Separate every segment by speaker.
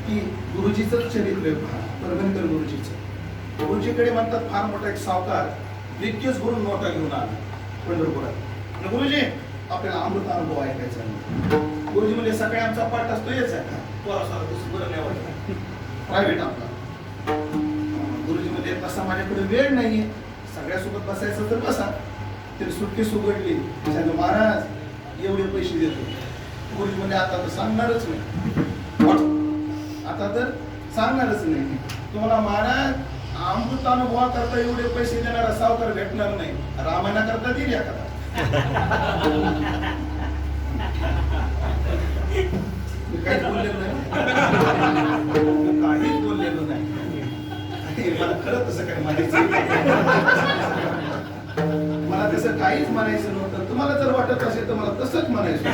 Speaker 1: की गुरुजीचं चरित्र परभणीकर गुरुजीचं. गुरुजीकडे म्हणतात फार मोठा एक सावकार ब्रीफकेस भरून नोटा घेऊन आला पंढरपुरात. गुरुजी आपल्याला अमृत अनुभव ऐकायचा आहे. गुरुजी म्हणजे सकाळी आमचा पाठ असतो याच आहे बरं नाही वाटत प्रायव्हेट आपला. गुरुजी म्हणजे तसा माझ्याकडे वेळ नाहीये, सगळ्यासोबत बसायचं तर बसा. तरी सुटकेस उघडली सांगितलं महाराज एवढे पैसे देतो. गुरुजी म्हणजे आता तर सांगणारच नाही, आता तर सांगणारच नाही. तुम्हाला महाराज अमृत अनुभवा करता एवढे पैसे देणारा सावकार भेटणार नाही, रामायणा करता दिली एखादा. काहीच बोललेलो नाही, काहीच बोललेलो नाही. मला खरं तसं काय म्हणायचं, मला तसं काहीच म्हणायचं नव्हतं. तुम्हाला जर वाटत असेल तर मला तसंच म्हणायचं.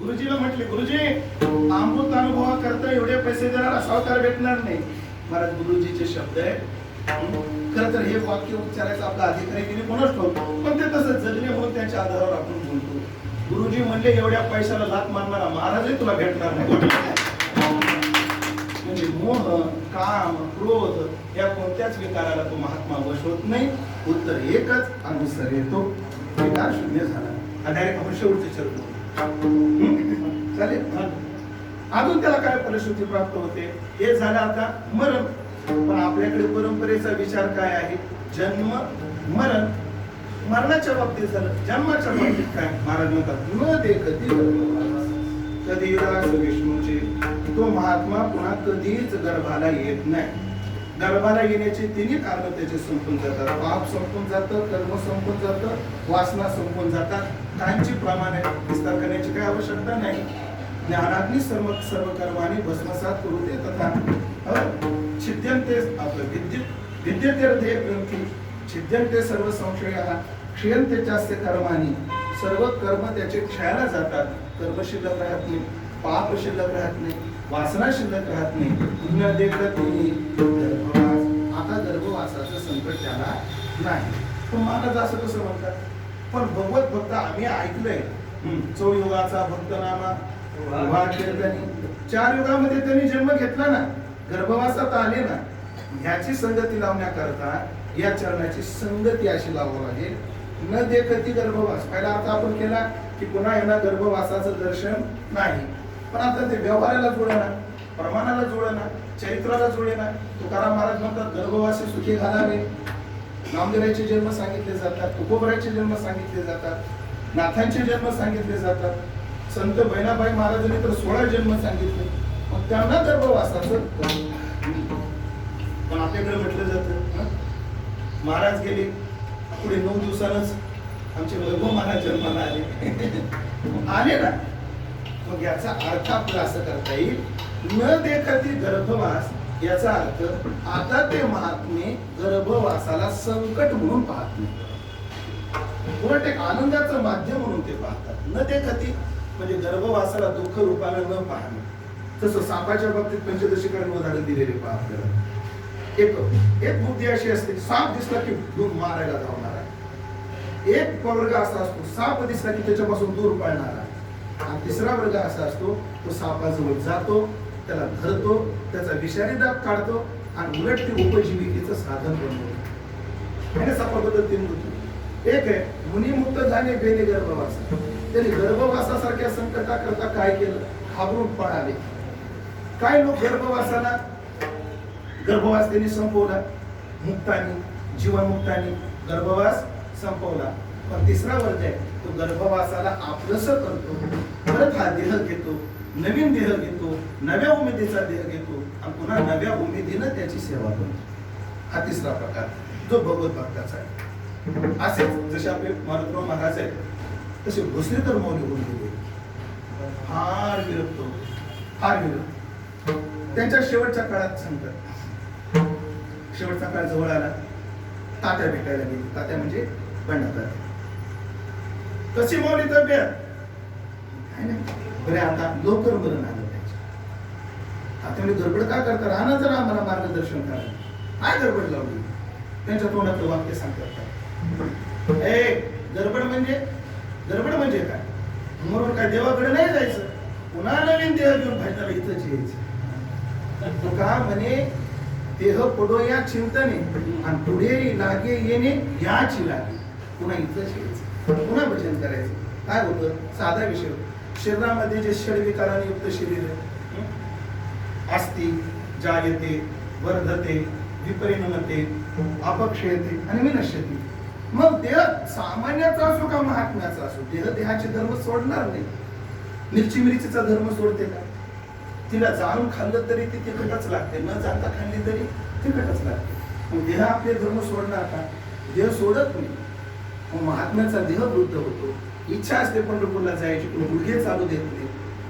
Speaker 1: गुरुजीला म्हटले गुरुजी अमृत अनुभवा करता एवढे पैसे देणारा सावकार भेटणार नाही. महाराज गुरुजीचे शब्द आहे. खरं तर हे वाक्य उच्चारायचा आपला अधिकारी किती कोणाच ठेवतो, पण ते तसं जगणे म्हणून त्यांच्या आधारावर आपण बोलतो. गुरुजी म्हणले एवढ्या पैशाला लात मारणारा महाराजही तुला भेटणार नाही. म्हणजे मोह, काम, क्रोध या कोणत्याच विकाराला तो महात्मा वश होत नाही. उत्तर एकच आणि सर येतो विकार शून्य झाला. हा डायरेक्ट आपण शेवटचे चर्चा चालेल. अजून त्याला काय फलश्रुती प्राप्त होते हे झालं आता मरण. पण आपल्याकडे परंपरेचा विचार काय आहे, जन्म मरण. मरणाच्या बाबतीत झालं, जन्माच्या बाबतीत काय महाराज म्हणतात न दे कधी कधी विष्णूचे तो महात्मा पुन्हा कधीच गर्भाला येत नाही. गर्भाला येण्याचे तिन्ही कारण त्याचे संपून जातात. पाप संपून जातं, कर्म संपून जातं, वासना संपून जातात. कांची प्रमाणे विस्तार करण्याची काही आवश्यकता नाही. ज्ञानाग्नी सर्व सर्व कर्माने भस्मसात करू दे तथा छिद्यंते आपलं विद्यते ग्रंथी छिद्यंते सर्व संशयाः क्षयंते चास्य कर्मानी. सर्व कर्म त्याचे क्षयाला जातात. कर्म शिल्लक राहत नाही, पाप शिल्लक राहत नाही, वासना शिल्लक राहत नाही. न देखत गर्भवास. आता गर्भवासाचं संकट त्याला नाही. पण महाराज असं कसं म्हणतात, पण भगवत भक्त आम्ही ऐकलंय चौयुगाचा भक्तनामा उभा कीर्तनी. 4 युगामध्ये त्यांनी जन्म घेतला ना, गर्भवासात आले ना. ह्याची संगती लावण्याकरता या चरणाची संगती अशी लावावी लागेल. न देखती गर्भवास पहिला अर्थ आपण केला की पुन्हा यांना गर्भवासाचं दर्शन नाही. पण आता ते व्यवहाराला जोडेना, प्रमाणाला जोडेना, चरित्राला जोडेना. तुकाराम महाराज म्हणतात गर्भवासी सुखी घालावे. नामदेवाचे जन्म सांगितले जातात, तुकोबराचे जन्म सांगितले जातात, नाथांचे जन्म सांगितले जातात. संत बहिणाबाई महाराजांनी तर 16 जन्म सांगितले. मग त्यांना गर्भवासाचं पण आपल्याकडे म्हटलं जातं महाराज गेले पुढे 9 दिवसानच आमचे वैभव महाराज जन्माला आले ना. मग याचा अर्थ आपला असं करता येईल, न देखती गर्भवास. याचा अर्थ आता ते महात्मे गर्भवासाला संकट म्हणून पाहत नाही, उलट एक आनंदाचं माध्यम म्हणून ते पाहतात. न देखती म्हणजे गर्भवासाला दुःख रूपाने न पाहणे. तसं सापाच्या बाबतीत पंचदशीकडे उदाहरण दिलेले पहा आपल्याला. एक बुद्धी अशी असते, साप दिसला की दूर मारायला धावणारा. एक वर्ग असा असतो, साप दिसला की त्याच्यापासून दूर पळणारा. आणि तिसरा वर्ग असा असतो, तो सापाजवळ जातो, त्याला धरतो, त्याचा विषारी दात काढतो आणि उलट ते उपजीविकेचं साधन बनवतो. आणि सापाबद्दल 3 गोष्टी. एक आहे मुनिमुक्त झाले बेले गर्भवास. त्यांनी गर्भवासासारख्या संकटाकरता काय केलं, घाबरून पळाले. काय लोक गर्भवासाला गर्भवास त्यांनी संपवला, मुक्तानी जीवनमुक्तानी गर्भवास संपवला. पण तिसरा वर्ग आहे, तो गर्भवासाला आपलंसं करतो, परत हा देह घेतो, नवीन देह घेतो, नव्या उमेदीचा देह घेतो आणि पुन्हा नव्या उमेदीनं त्याची सेवा करतो. हा तिसरा प्रकार जो भगवत भक्ताचा आहे. असेच जसे आपले मारुतराव महाराज आहेत तसे भोसले तर मौली होऊन गेले. फार विरक्त, फार विरक्त. त्यांच्या शेवटच्या काळात संकट, शेवटचा काळ जवळ आला. तात्या भेटायला गेली. तात्या म्हणजे बंडातात्या. कशी मौली तब्येत बरे, आता लवकर बरं आलं पाहिजे. तात्या म्हणजे गडबड का करता, राहणार जरा आम्हाला मार्गदर्शन करा. काय गडबड लावली. त्यांच्या तोंडातलं वाक्य सांगतात, गडबड म्हणजे काय. म्हणून काय देवाकडे नाही जायचं, पुन्हा नवीन देह घेऊन भजनाला इथंच यायचं. तुका म्हणे देह पडो या चिंतने आणि पुढे लागे येणे याची लागे, पुन्हा इथंच यायचं, पुन्हा भजन करायचं. काय होतं? साधा विषय. शरीरामध्ये जे षडविकाराने युक्त शरीर असती, जायते, वर्धते, विपरिणमते, अपक्षयते आणि विनश्यते. मग देह सामान्याचा असो का महात्म्याचा असो, देहाचे धर्म सोडणार नाही. मिरची मिरचीचा धर्म सोडते का? तिला जाणून खाल्लं तरी ती तिखटच लागते, न जाणता खाल्ली तरी तिखटच लागते. मग देह आपले धर्म सोडणार का? देह सोडत नाही. मग महात्म्याचा देह वृद्ध होतो, इच्छा असते पंढरपूरला जायची, पण गुडघे चालू देत नाही.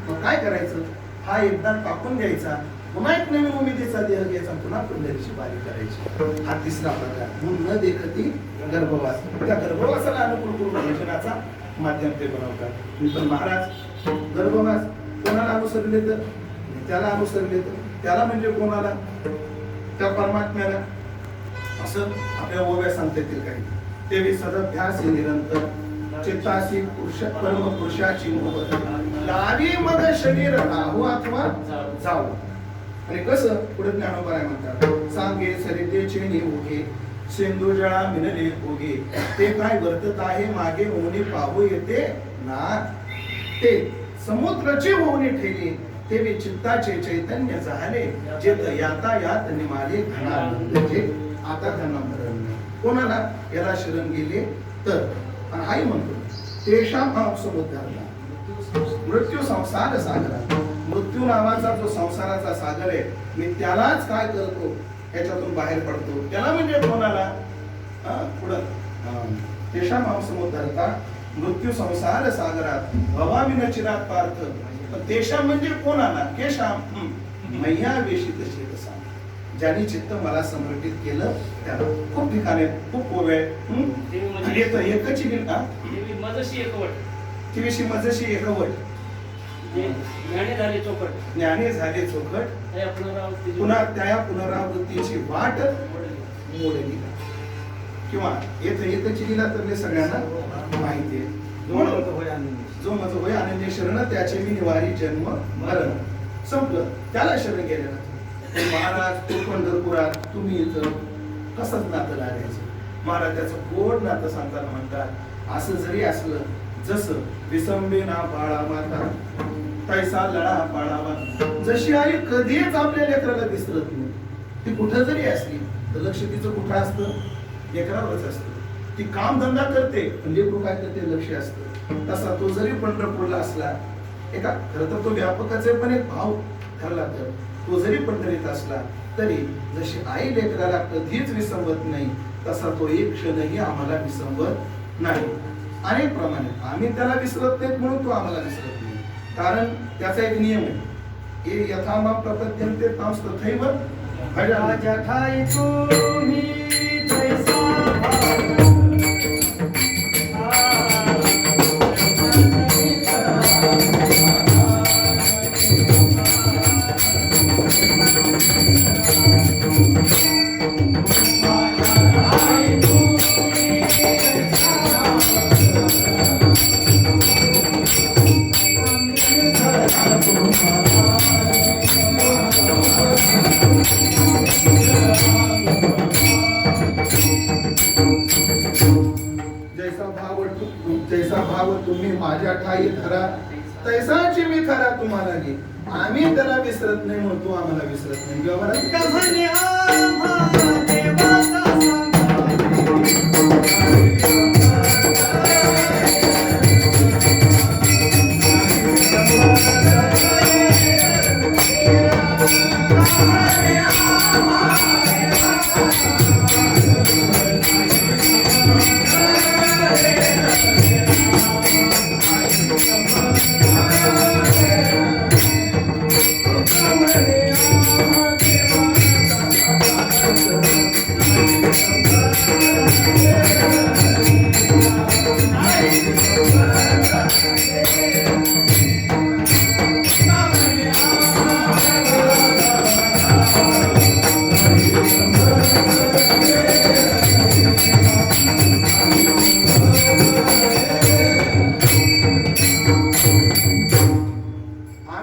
Speaker 1: मग काय करायचं? हा एकदा टाकून घ्यायचा, पुन्हा एक नवीन उमेदीचा देह घ्यायचा, पुन्हा पंढरीची बारी करायची. हा तिसरा प्रकार. म्हणून न देखती गर्भवास. त्या गर्भवासाला अनुकूल करून भजनाचा माध्यम ते बनवतात. मी पण महाराज गर्भवास कोणाला अनुसरले तर त्याला अनुसरले तर त्याला म्हणजे कोणाला? त्या परमात्म्याला. असं आपल्या ओव्या सांगता येतील काही. तेवी सदभ्यास निरंतर चित्तासी पुरुष परम पुरुषाची मोह लावी मग शरीर राहू अथवा जाऊ. आणि कसं? पुढे ज्ञानोबा म्हणतात, सांगे सरितेचे निउगे सिंधू जळा मिनले उगे, ते काय वर्तत आहे मागे होणे पाहू येते ना. ते समुद्राचे होणे ठेले, ते चित्ताचे चैतन्य झाले, जेत यातायात निमाले घनानंदचे आता त्यांना मरण नाही. कोणाला? याला शरण गेले तर. आणि आई म्हणतो तेषां समुद्धारला मृत्यू संसार सागरा. मृत्यू नावाचा जो संसाराचा सागर आहे, मी त्यालाच काय करतो? याच्यातून बाहेर पडतो. त्याला म्हणजे कोणाला? पुढं तेषां समुद्धारता मृत्यू संसार सागरात भवामी चिरात पार्थ. तेषां म्हणजे कोणाला? केशाम मैया वेशित शेतसा. ज्यांनी चित्त मला समर्पित केलं त्याला. खूप ठिकाणी खूप ओव्या येतं. एकच
Speaker 2: मजशी एकवट,
Speaker 1: तिविशी मजशी एकवट,
Speaker 2: ज्ञाने झाले चौकट,
Speaker 1: ज्ञाने झाले चौकट, पुन्हा त्या पुनरावृत्तीची वाट मोडली. किंवा एकची लीला तर सगळ्यांना माहिती आहे. जो मज होय अनन्य शरण त्याचे मी निवारी जन्म मरण. संपलं. त्याला शरण गेलेलं. महाराज तो पंढरपुरात, तुम्ही इथं कसंच नातं लागायचं. महाराज त्याचं गोड नातं सांगताना म्हणतात, असं जरी असलं जसं विसंबेना बाळा माता तैसा लढा बाळावा. जशी आई कधीच आपल्या लेकराला विसरत नाही. ती कुठं जरी असली तर लक्ष तिचं कुठं असतं? लेकरावरच असतं. ती काम धंदा करते पण लेकरू काय करते? लक्ष असतं. तसा तो जरी पंढरपूरला असला, एका खरं तर तो व्यापकच आहे, पण एक भाव ठरला तर तो जरी पंढरीत असला तरी जशी आई लेकराला कधीच विसंवत नाही, तसा तो एक क्षणही आम्हाला विसंवत नाही. अनेक प्रमाणे आम्ही त्याला विसरत नाहीत म्हणून तो आम्हाला विसरत नाही. कारण त्याचा एक नियम आहे, ये यथा प्रपद्यन्ते तांस तथैव भजामि.
Speaker 2: जठाई तुम्ही जैसा
Speaker 1: जैसा भाव तुम्ही माझ्या ठाई धरा, तैसाची मी खरा तुम्हाला घे. आम्ही त्याला विसरत नाही म्हणतो, आम्हाला विसरत नाही.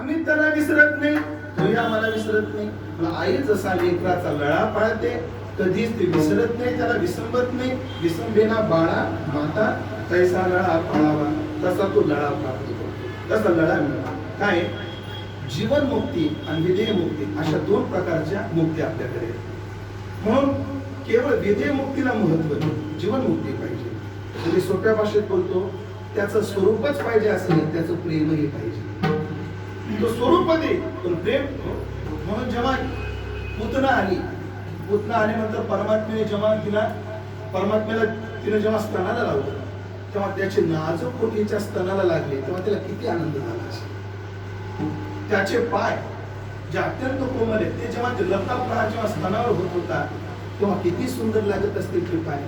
Speaker 1: आम्ही त्याला विसरत नाही, तोही आम्हाला विसरत नाही. पण आई जसा लेकराचा लळा पाळते, कधीच ते विसरत नाही, त्याला विसंबत नाही. विसंबेना बाळा माता तैसा लळा पाळावा, तसा तो लळा पाळतो, तसा लळा मिळावा. काय जीवन मुक्ती आणि विधेय मुक्ती अशा दोन प्रकारच्या मुक्ती आपल्याकडे आहेत. म्हणून केवळ विधेय मुक्तीला महत्व नाही, जीवन मुक्ती पाहिजे. म्हणजे सोप्या भाषेत बोलतो, त्याचं स्वरूपच पाहिजे असं नाही, त्याचं प्रेमही पाहिजे. तो स्वरूप दे पण प्रेम. म्हणून जेव्हा पुतना आल्यानंतर परमात्म्याला तिने जेव्हा स्तनाला लावलं, तेव्हा त्याचे नाजूक पोटीच्या स्तनाला लागले, तेव्हा त्याला किती आनंद झाला असेल. त्याचे पाय जे अत्यंत कोमल आहेत, ते जेव्हा लता प्रहार जेव्हा स्तनावर होत होता, तेव्हा किती सुंदर लागत असतील ते पाय.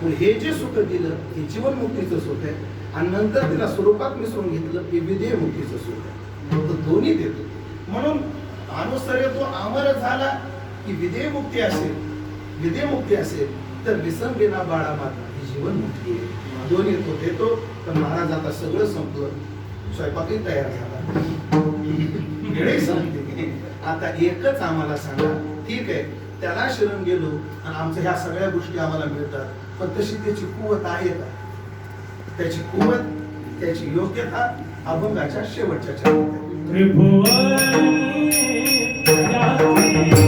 Speaker 1: पण हे जे सुख दिलं हे जीवन मुक्तीचं सुख आहे, आणि नंतर तिला स्वरूपात मिसळून घेतलं हे विधेय मुक्तीचं सुख आहे. तो दोन्ही देतो. म्हणून अनुसर्य तो अमर झाला की विधेय मुक्ती असेल तर विसंबेना बाळा माता ही जीवन मुक्ती आहे. दोन्ही तो देतो. तर महाराज आता सगळं संपलं, स्वयंपाकही तयार झाला, वेळही संपली. आता एकच आम्हाला सांगा, ठीक आहे त्याला शरण गेलो आणि आमच्या ह्या सगळ्या गोष्टी आम्हाला मिळतात, पण तशी त्याची कुवत आहे का? त्याची कुवत, त्याची योग्यता अभंगाच्या शेवटच्या चरणात
Speaker 3: Thank you.